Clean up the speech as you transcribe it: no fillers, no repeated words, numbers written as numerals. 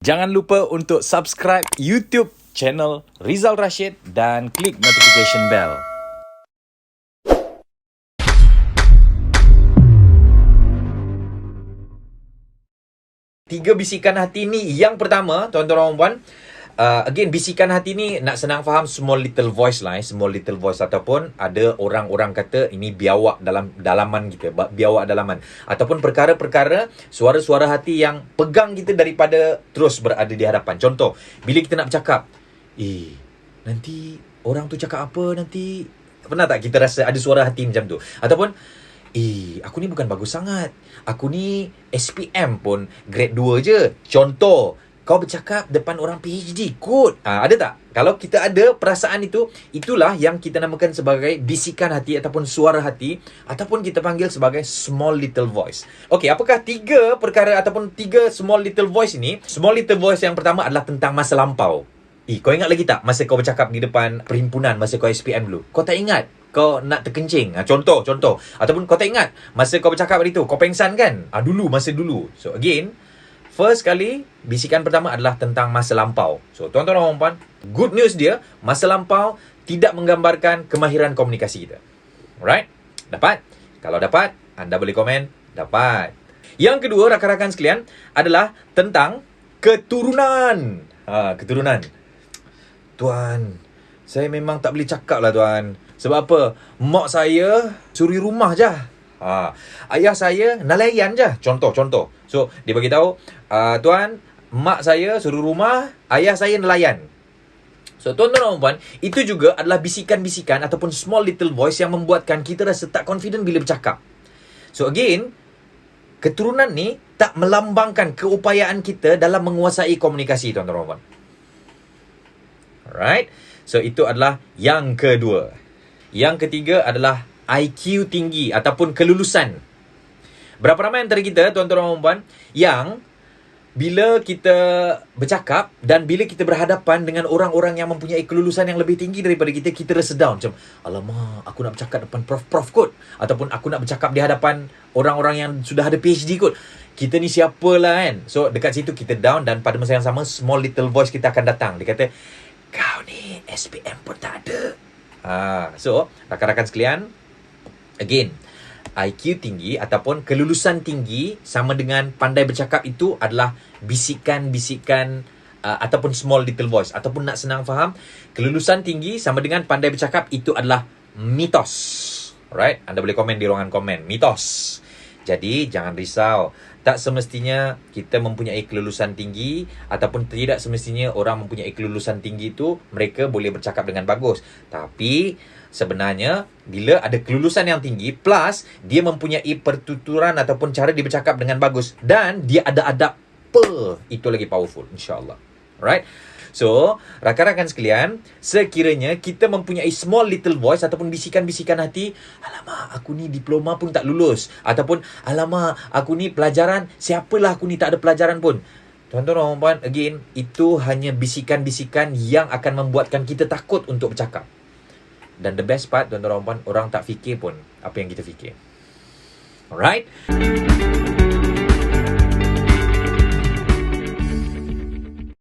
Jangan lupa untuk subscribe YouTube channel Rizal Rashid dan klik notification bell. Tiga bisikan hati ni, yang pertama, tuan-tuan dan puan, again, bisikan hati ni nak senang faham, small little voice lah, small little voice, ataupun ada orang-orang kata ini biawak dalam dalaman kita, biawak dalaman, ataupun perkara-perkara suara-suara hati yang pegang kita daripada terus berada di hadapan. Contoh, bila kita nak bercakap, nanti orang tu cakap apa nanti, pernah tak kita rasa ada suara hati macam tu? Ataupun, aku ni bukan bagus sangat, aku ni SPM pun grade 2 je. Contoh, kau bercakap depan orang PhD kot. Ada tak? Kalau kita ada perasaan itu, itulah yang kita namakan sebagai bisikan hati ataupun suara hati, ataupun kita panggil sebagai small little voice. Okey, apakah tiga perkara ataupun tiga small little voice ini? Small little voice yang pertama adalah tentang masa lampau. Kau ingat lagi tak masa kau bercakap di depan perhimpunan masa kau SPM dulu? Kau tak ingat? Kau nak terkencing. Contoh. Ataupun kau tak ingat masa kau bercakap hari tu, kau pengsan kan? Masa dulu. So again, first kali, bisikan pertama adalah tentang masa lampau. So, tuan-tuan dan puan, good news dia, masa lampau tidak menggambarkan kemahiran komunikasi kita. Alright? Dapat? Kalau dapat, anda boleh komen, dapat. Yang kedua, rakan-rakan sekalian, adalah tentang keturunan. Keturunan. Tuan, saya memang tak boleh cakap lah tuan. Sebab apa? Mak saya suri rumah je. Ayah saya nelayan je. Contoh. So, dia bagi tahu, tuan, mak saya suruh rumah, ayah saya nelayan. So, tuan-tuan dan puan, itu juga adalah bisikan-bisikan ataupun small little voice yang membuatkan kita rasa tak confident bila bercakap. So, again, keturunan ni tak melambangkan keupayaan kita dalam menguasai komunikasi, tuan-tuan dan puan. Alright? So, itu adalah yang kedua. Yang ketiga adalah IQ tinggi ataupun kelulusan. Berapa ramai antara kita, tuan-tuan dan puan, yang bila kita bercakap dan bila kita berhadapan dengan orang-orang yang mempunyai kelulusan yang lebih tinggi daripada kita, kita rasa down. Macam, alamak, aku nak bercakap depan prof kot. Ataupun aku nak bercakap di hadapan orang-orang yang sudah ada PhD kot. Kita ni siapalah kan. So, dekat situ kita down dan pada masa yang sama, small little voice kita akan datang. Dia kata, kau ni SPM pun tak ada. So, rakan-rakan sekalian, again, IQ tinggi ataupun kelulusan tinggi sama dengan pandai bercakap itu adalah bisikan-bisikan ataupun small little voice. Ataupun nak senang faham, kelulusan tinggi sama dengan pandai bercakap itu adalah mitos. Alright? Anda boleh komen di ruangan komen. Mitos. Jadi, jangan risau. Tak semestinya kita mempunyai kelulusan tinggi ataupun tidak semestinya orang mempunyai kelulusan tinggi itu mereka boleh bercakap dengan bagus. Tapi sebenarnya bila ada kelulusan yang tinggi plus dia mempunyai pertuturan ataupun cara dia bercakap dengan bagus dan dia ada adab, itu lagi powerful, insya-Allah. Alright? So, rakan-rakan sekalian, sekiranya kita mempunyai small little voice ataupun bisikan-bisikan hati, alamak, aku ni diploma pun tak lulus. Ataupun, alamak, aku ni pelajaran, siapalah aku ni tak ada pelajaran pun. Tuan-tuan dan puan, again, itu hanya bisikan-bisikan yang akan membuatkan kita takut untuk bercakap. Dan the best part, tuan-tuan dan puan, orang tak fikir pun apa yang kita fikir. Alright?